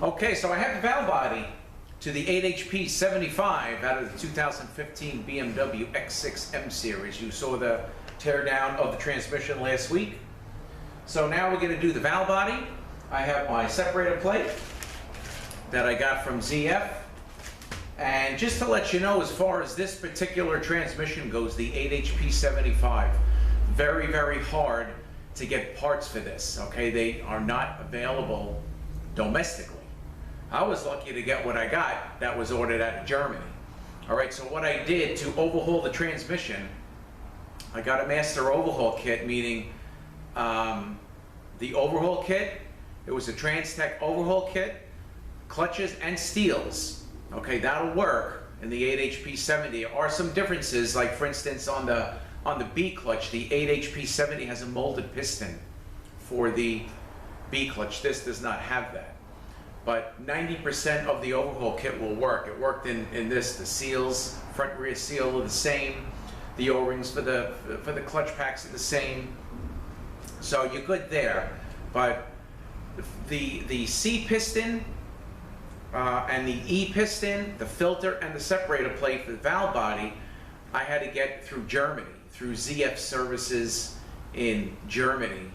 Okay, so I have the valve body to the 8HP75 out of the 2015 BMW X6 M Series. You saw the teardown of the transmission last week. So now we're going to do the valve body. I have my separator plate that I got from ZF. And just to let you know, as far as this particular transmission goes, the 8HP75, very, very hard to get parts for this, okay? They are not available domestically. I was lucky to get what I got that was ordered out of Germany. All right, so what I did to overhaul the transmission, I got a master overhaul kit, meaning the overhaul kit, it was a Trans-Tech overhaul kit, clutches and steels. Okay, that'll work in the 8HP70. There are some differences, like for instance on the B clutch, the 8HP70 has a molded piston for the B clutch. This does not have that. But 90% of the overhaul kit will work. It worked in this. The seals, front and rear seal are the same. The O-rings for the clutch packs are the same. So you're good there. But the C piston and the E piston, the filter and the separator plate for the valve body, I had to get through Germany, through ZF services in Germany.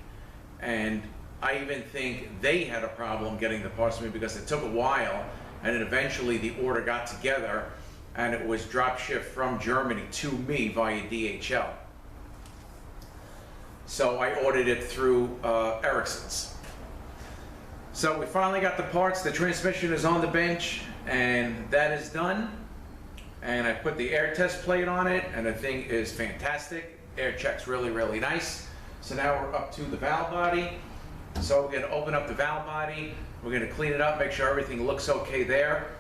And I even think they had a problem getting the parts to me because it took a while, and then eventually the order got together and it was drop shipped from Germany to me via DHL. So I ordered it through Ericsson's. So we finally got the parts. The transmission is on the bench and that is done. And I put the air test plate on it and the thing is fantastic. Air check's really, really nice. So now we're up to the valve body. So we're going to open up the valve body, we're going to clean it up, make sure everything looks okay there.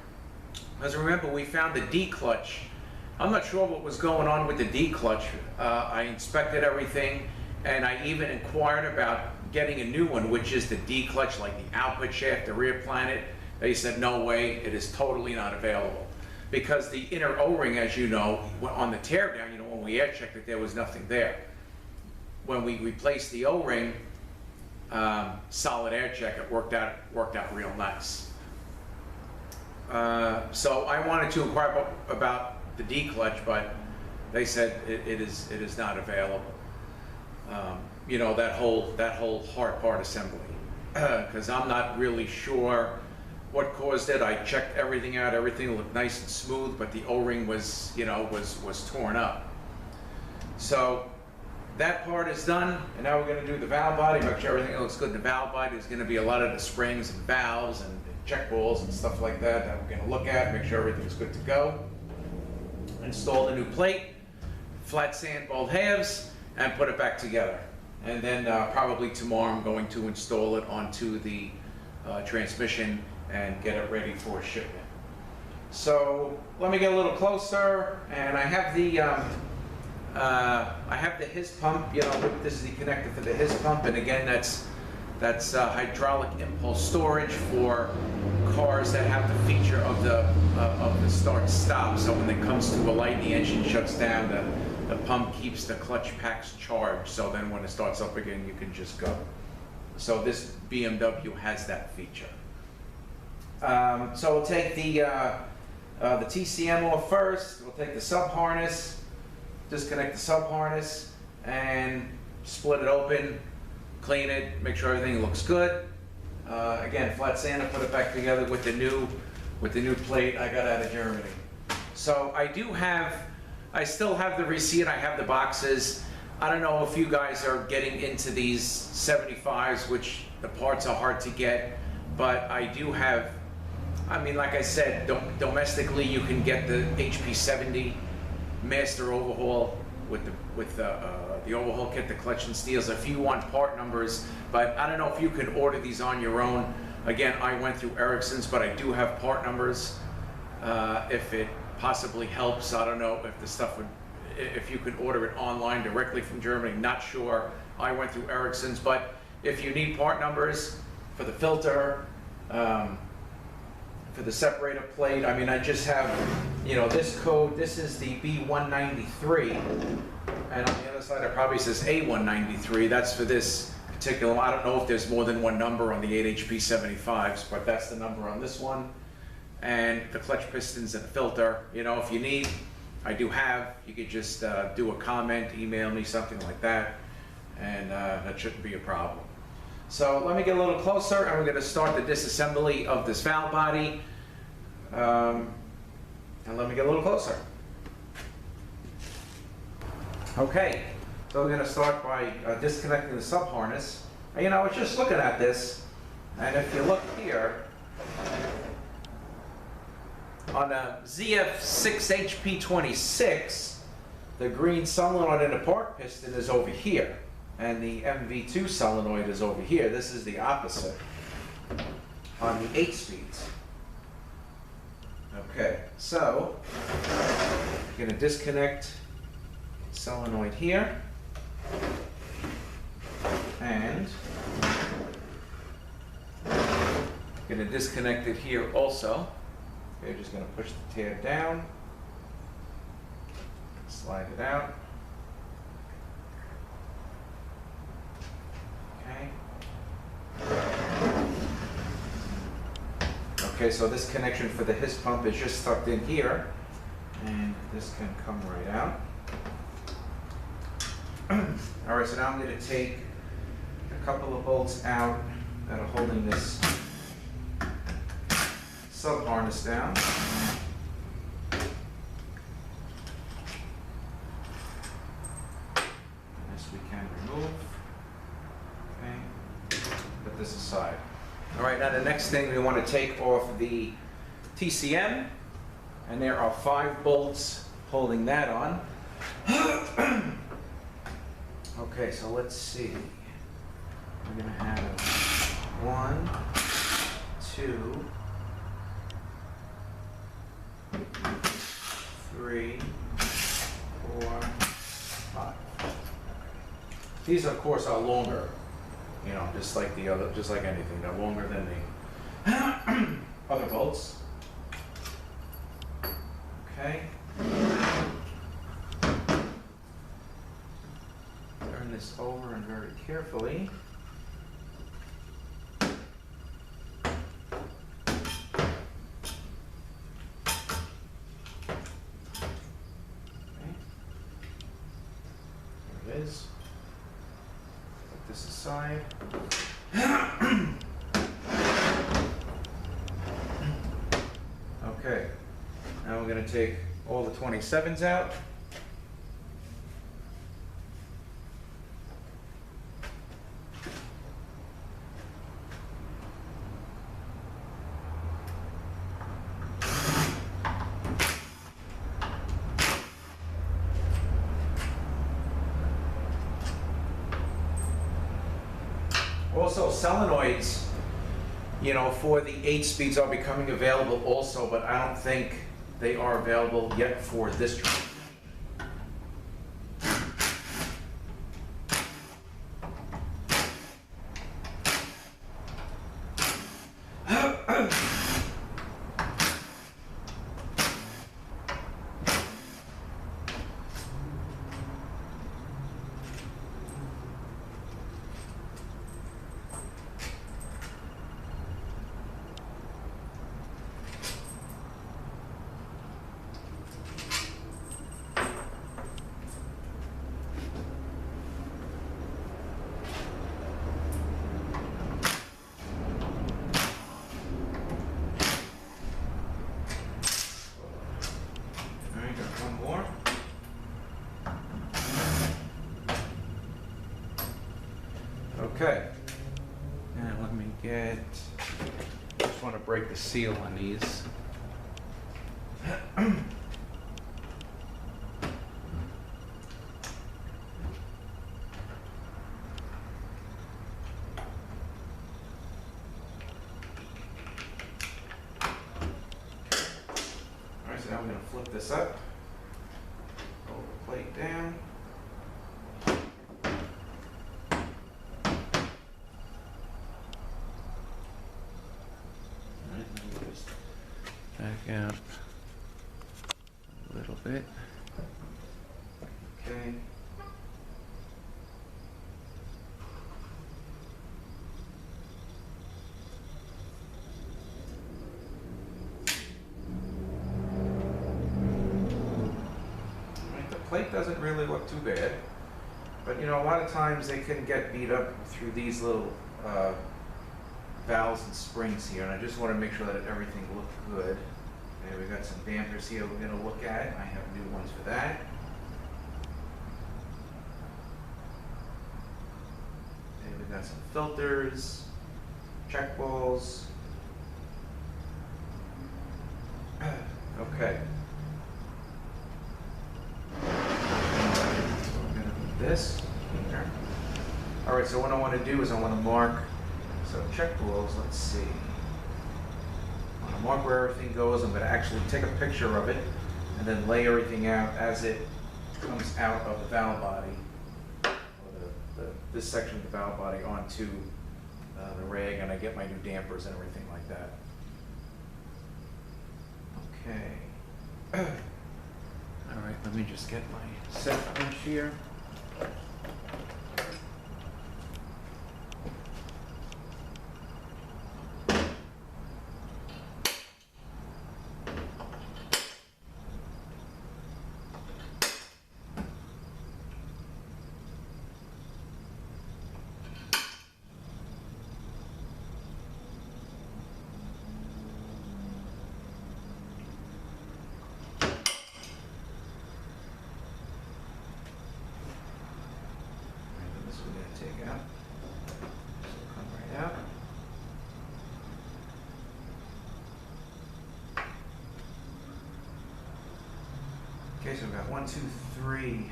Because remember, we found the D clutch. I'm not sure what was going on with the D clutch. I inspected everything, and I even inquired about getting a new one, which is the D clutch, like the output shaft, the rear planet. They said, no way, it is totally not available. Because the inner O-ring, as you know, on the teardown, you know, when we air checked it, there was nothing there. When we replaced the O-ring, solid air check, it worked out real nice. So I wanted to inquire about the D clutch, but they said it is not available. You know, that whole hard part assembly, because I'm not really sure what caused it. I checked everything out, everything looked nice and smooth, but the O-ring was, you know, was torn up. So that part is done, and now we're going to do the valve body, make sure everything looks good. The valve body is going to be a lot of the springs and valves and check balls and stuff like that that we're going to look at, make sure everything's good to go. Install the new plate, flat sand both halves, and put it back together. And then probably tomorrow I'm going to install it onto the transmission and get it ready for shipment. So let me get a little closer, and I have the his pump. You know, this is the connector for the his pump, and again, that's hydraulic impulse storage for cars that have the feature of the start-stop. So when it comes to a light, the engine shuts down, the pump keeps the clutch packs charged. So then when it starts up again, you can just go. So this BMW has that feature. So we'll take the TCM off first. We'll take the sub harness, disconnect the sub harness, and split it open, clean it, make sure everything looks good. Again, flat sand and put it back together with the new plate I got out of Germany. So I still have the receipt. I have the boxes. I don't know if you guys are getting into these 75s, which the parts are hard to get, but I do have. I mean, like I said, domestically you can get the HP70 master overhaul with the overhaul kit, the clutch and steels, if you want part numbers, but I don't know if you can order these on your own. Again, I went through Ericsson's, but I do have part numbers. If it possibly helps, I don't know if the stuff would, if you could order it online directly from Germany, not sure. I went through Ericsson's, but if you need part numbers for the filter, for the separator plate, I mean, I just have, you know, this code. This is the B193, and on the other side it probably says A193. That's for this particular one. I don't know if there's more than one number on the 8HP75s, but that's the number on this one. And the clutch pistons and the filter, you know, if you need, I do have, you could just do a comment, email me, something like that, and that shouldn't be a problem. So let me get a little closer, and we're going to start the disassembly of this valve body. And let me get a little closer. Okay, so we're going to start by disconnecting the sub harness. And, you know, I was just looking at this, and if you look here, on a ZF8HP75, the green solenoid in the park piston is over here, and the MV2 solenoid is over here. This is the opposite on the 8 speeds. Okay, so I'm going to disconnect solenoid here, and I'm going to disconnect it here also. Okay, just going to push the tab down, slide it out. Okay. Okay, so this connection for the his pump is just tucked in here, and this can come right out. All right, so now I'm going to take a couple of bolts out that are holding this sub harness down. This we can remove. Okay, put this aside. All right, now the next thing we want to take off the TCM, and there are 5 bolts holding that on. Okay, so let's see. We're going to have 1, 2, 3, 4, 5. These, of course, are longer. You know, just like the other, just like anything, they're longer than the other bolts. Okay. Turn this over and very carefully. Okay. There it is. Put this aside. Okay, now we're going to take all the 27s out. Also, solenoids, you know, for the 8 speeds are becoming available also, but I don't think they are available yet for this truck. Okay, now let me just want to break the seal on these. Alright, so now I'm going to flip this up, hold the plate down. Back out a little bit. Okay. plate doesn't really look too bad. But you know, a lot of times they can get beat up through these little valves and springs here, and I just want to make sure that everything looks good. Okay, we've got some dampers here we're going to look at. I have new ones for that. Okay, we've got some filters, check balls. Okay. So we're going to put this here. All right, so what I want to do is I want to mark, so check balls, let's see. I want to mark where everything goes. I'm going to actually take a picture of it and then lay everything out as it comes out of the valve body, or this section of the valve body onto the rig, and I get my new dampers and everything like that. Okay. All right, let me just get my set punch here. Take out. So come right out. Okay, so we've got 1, 2, 3,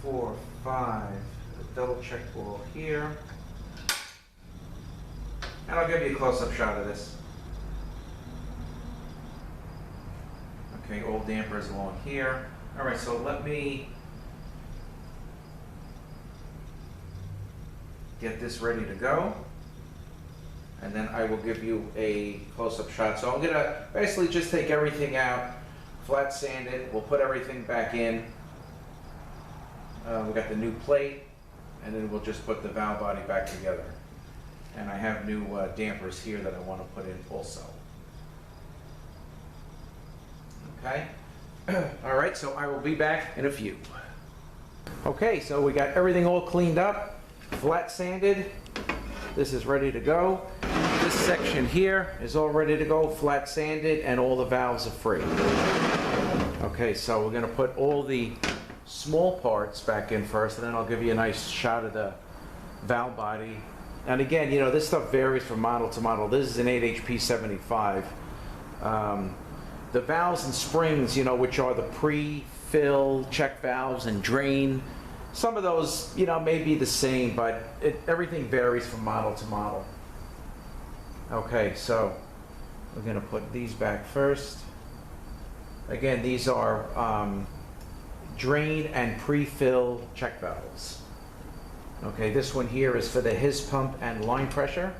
4, 5. A double check ball here. And I'll give you a close-up shot of this. Okay, old dampers along here. All right, so let me get this ready to go, and then I will give you a close-up shot. So I'm gonna basically just take everything out, flat sand it, we'll put everything back in. We got the new plate, and then we'll just put the valve body back together. And I have new dampers here that I want to put in also. Okay? All right, so I will be back in a few. Okay, so we got everything all cleaned up, flat sanded. This is ready to go. This section here is all ready to go, flat sanded, and all the valves are free. Okay, so we're going to put all the small parts back in first, and then I'll give you a nice shot of the valve body. And again, you know, this stuff varies from model to model. This is an 8HP75. The valves and springs, you know, which are the pre-fill check valves and drain, some of those, you know, may be the same, but everything varies from model to model. Okay, so we're going to put these back first. Again, these are drain and pre-fill check valves. Okay, this one here is for the his pump and line pressure.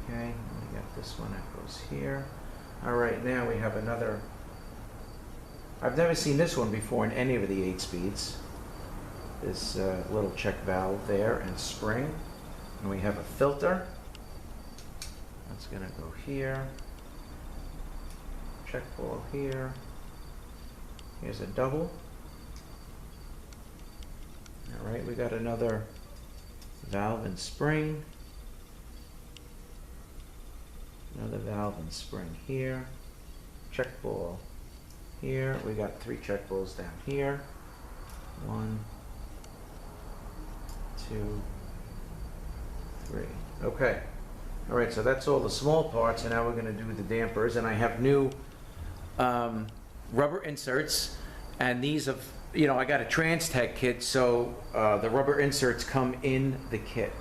Okay, we got this one that goes here. All right, now we have another. I've never seen this one before in any of the 8-speeds. This little check valve there and spring. And we have a filter. That's gonna go here. Check ball here. Here's a double. All right, we got another valve and spring. Another valve and spring here. Check ball here. We got 3 check balls down here. 1, 2, 3. Okay. All right, so that's all the small parts, and now we're going to do the dampers. And I have new rubber inserts, and these have, you know, I got a Trans-Tech kit, so the rubber inserts come in the kit.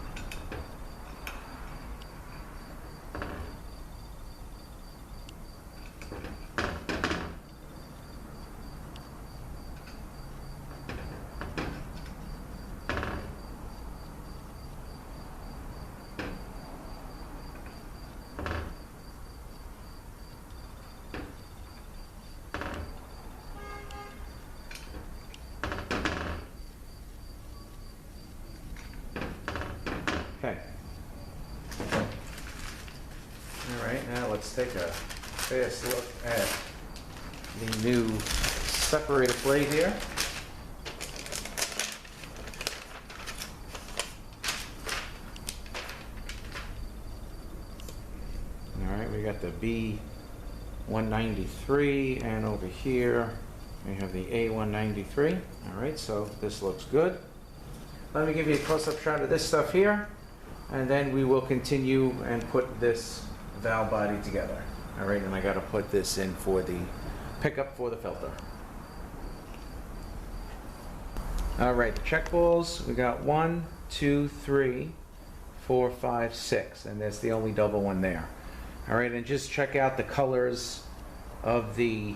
Okay. All right, now let's take a fast look at the new separator plate here. All right, we got the B193, and over here we have the A193. All right, so this looks good. Let me give you a close-up shot of this stuff here, and then we will continue and put this valve body together. All right, and I got to put this in for the pickup for the filter. All right, the check balls, we got 1, 2, 3, 4, 5, 6, and that's the only double one there. All right, and just check out the colors of the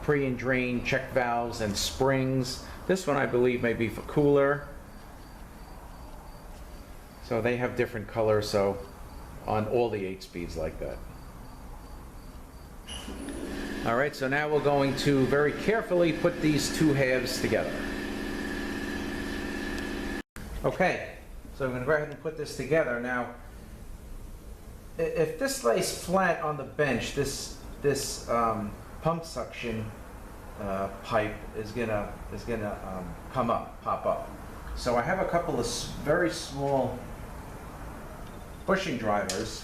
pre and drain check valves and springs. This one I believe may be for cooler. So they have different colors, so on all the 8 speeds like that. All right, so now we're going to very carefully put these two halves together. Okay, so I'm going to go ahead and put this together. Now, if this lays flat on the bench, this pump suction pipe is gonna come up, pop up. So I have a couple of very small bushing drivers,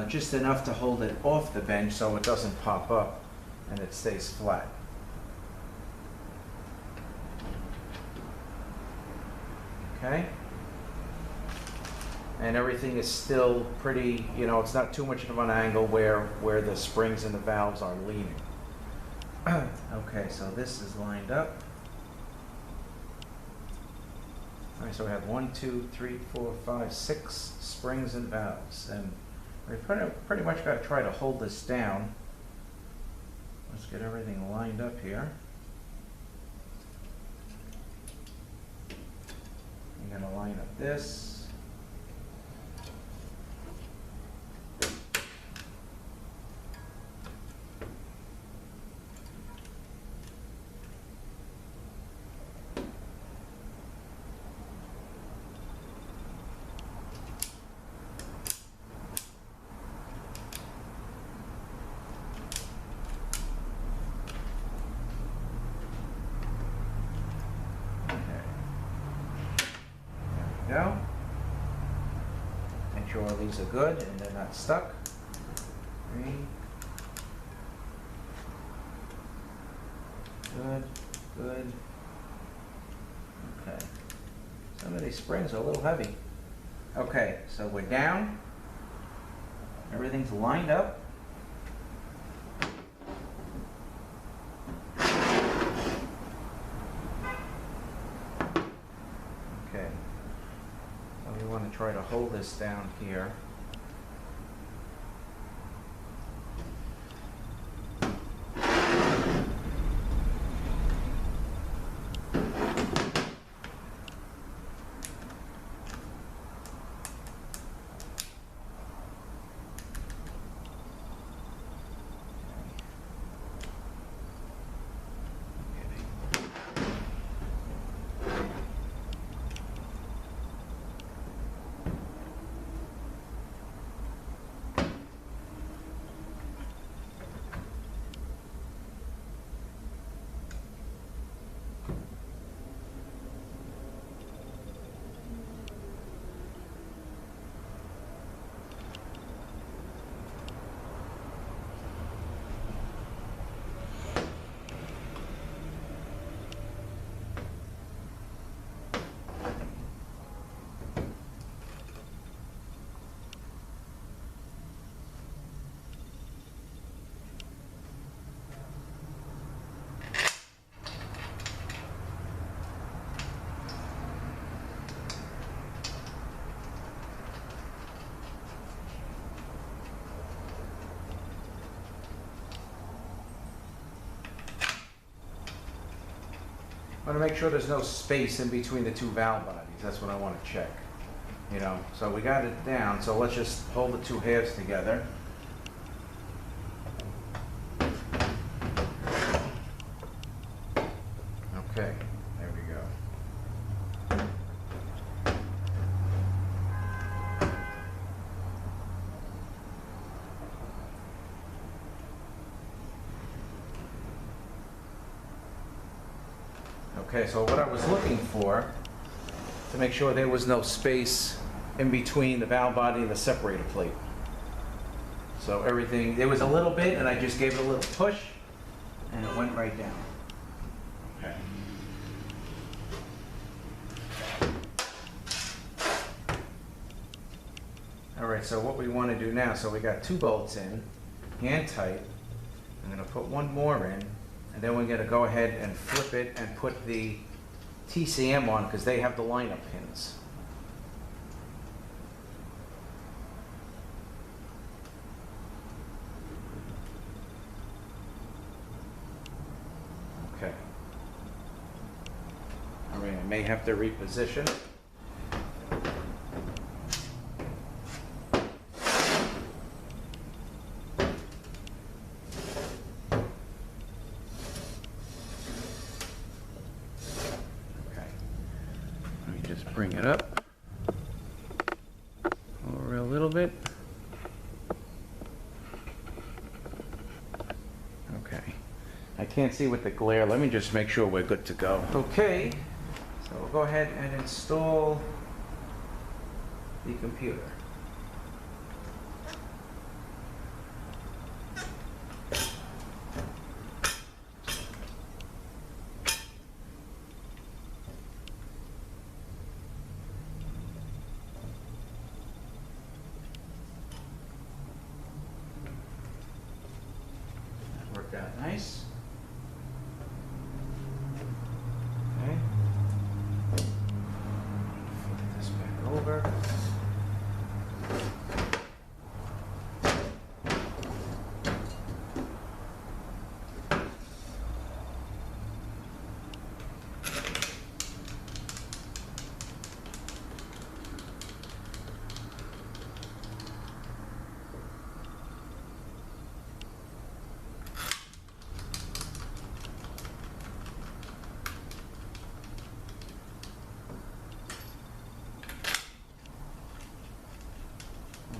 just enough to hold it off the bench so it doesn't pop up and it stays flat. Okay? And everything is still pretty, you know, it's not too much of an angle where the springs and the valves are leaning. Okay, so this is lined up. All right, so we have 1, 2, 3, 4, 5, 6 springs and valves, and we pretty much got to try to hold this down. Let's get everything lined up here. I'm going to line up this. Go. Make sure all these are good and they're not stuck. 3. Good, good. Okay. Some of these springs are a little heavy. Okay, so we're down. Everything's lined up. Try to hold this down here. I want to make sure there's no space in between the two valve bodies. That's what I want to check. You know, so we got it down, so let's just hold the two halves together. Okay, there we go. Okay, so what I was looking for, to make sure there was no space in between the valve body and the separator plate. So everything, there was a little bit, and I just gave it a little push, and it went right down. Okay. All right, so what we want to do now, so we got 2 bolts in, hand tight. I'm going to put 1 more in, and then we're going to go ahead and flip it and put the TCM on, because they have the lineup pins. Okay. All right, I may have to reposition. Bring it up over a little bit. Okay. I can't see with the glare. Let me just make sure we're good to go. Okay. So we'll go ahead and install the computer. Worked out nice. Okay. Flip this back over.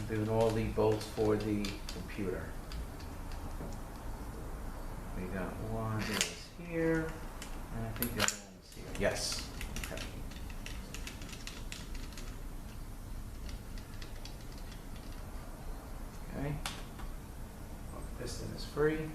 Doing all the bolts for the computer. We got one that is here, and I think the other one is here. Yes. Okay. Okay. Piston is free.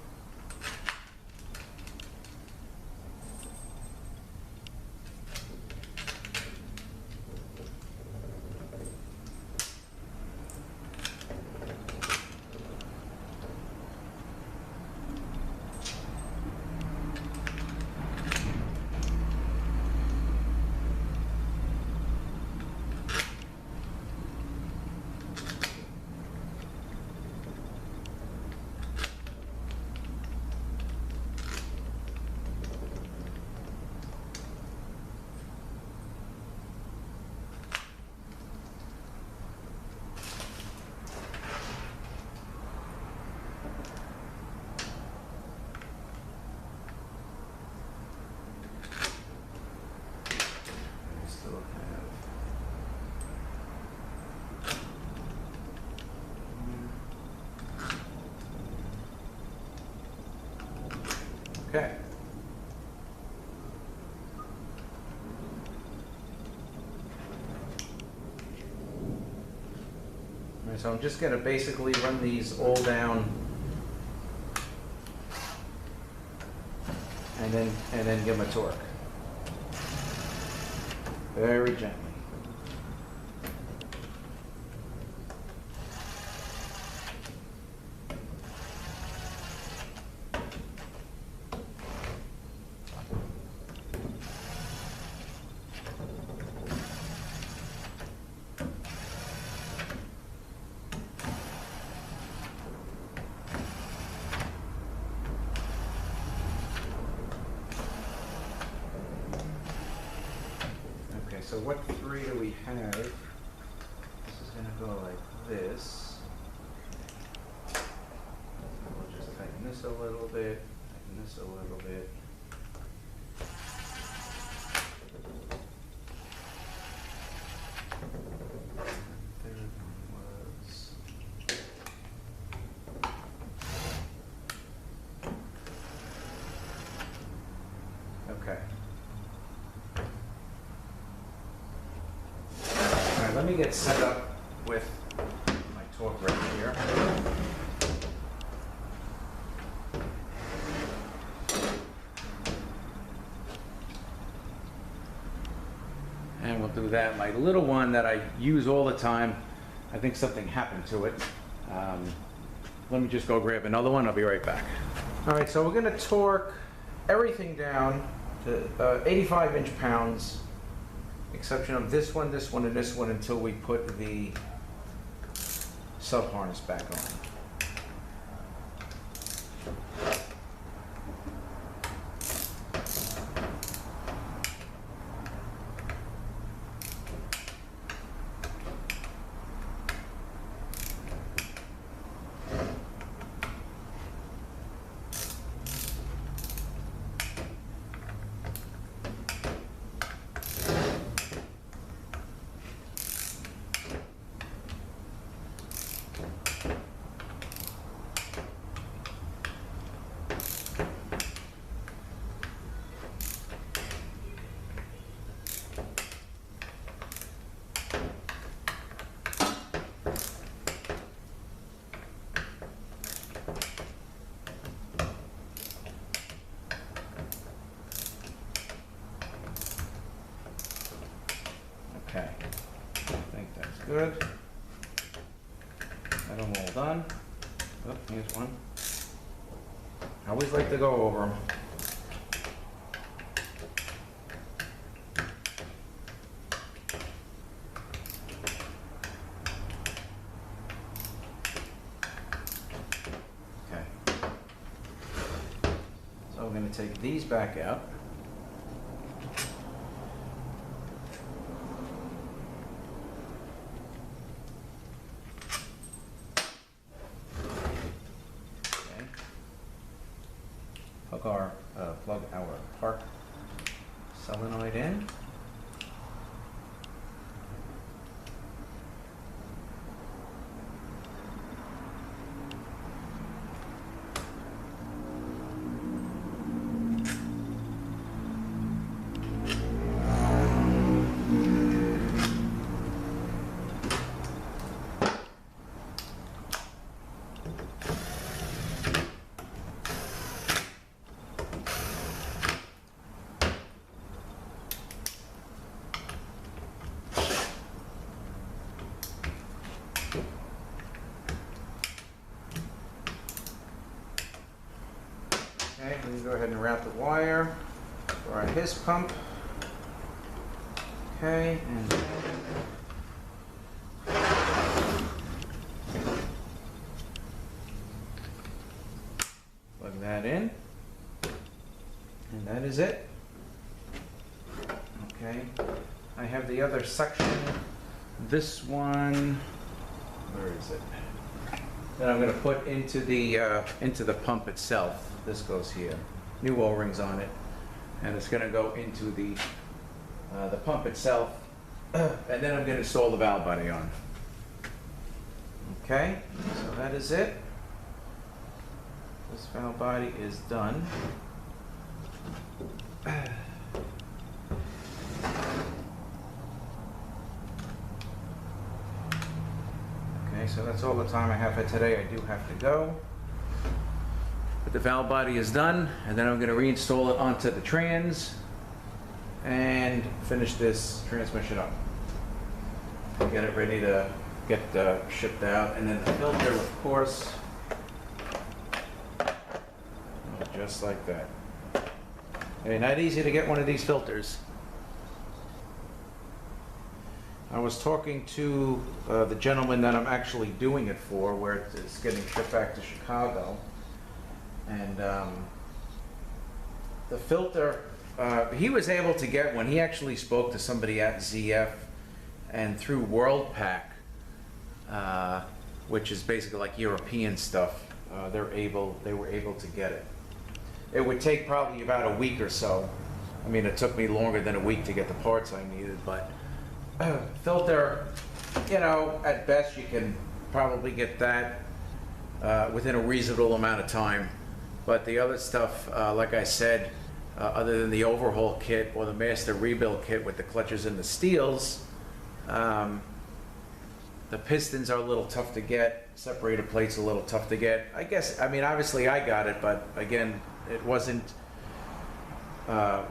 Okay. All right, so I'm just going to basically run these all down and then give them a torque. Very gently. So what 3 do we have? This is going to go like this. We'll just tighten this a little bit, tighten this a little bit. Third one was... Okay. let me get set up with my torque wrench here. And we'll do that. My little one that I use all the time, I think something happened to it. Let me just go grab another one. I'll be right back. All right, so we're going to torque everything down to 85 inch-pounds, exception of this one, and this one, until we put the sub-harness back on. Okay, I think that's good. Got them all done. Oh, here's one. I always like to go over them. Okay. So we're going to take these back out. Plug our park solenoid in. Okay, we can go ahead and route the wire for our his pump. Okay, and plug that in. And that is it. Okay, I have the other section. This one, where is it? That I'm going to put into the pump itself. This goes here. New O-rings on it, and it's going to go into the pump itself, and then I'm going to install the valve body on. Okay, so that is it. This valve body is done. Okay, so that's all the time I have for today. I do have to go. But the valve body is done, and then I'm going to reinstall it onto the trans and finish this transmission up. And get it ready to get shipped out. And then the filter, of course, just like that. I mean, not easy to get one of these filters. I was talking to the gentleman that I'm actually doing it for, where it's getting shipped back to Chicago. And the filter, he was able to get one. He actually spoke to somebody at ZF, and through WorldPack, which is basically like European stuff, they were able to get it. It would take probably about a week or so. I mean, it took me longer than a week to get the parts I needed, but filter, you know, at best you can probably get that within a reasonable amount of time. But the other stuff, like I said, other than the overhaul kit or the master rebuild kit with the clutches and the steels, The pistons are a little tough to get. Separator plate's a little tough to get. I guess, I mean, obviously I got it, but again, it wasn't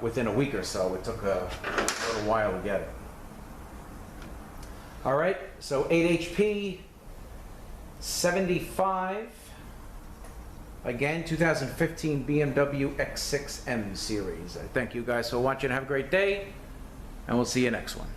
within a week or so. It took a little while to get it. All right, so 8HP 75. Again, 2015 BMW X6M series. I thank you guys for watching. Have a great day, and we'll see you next one.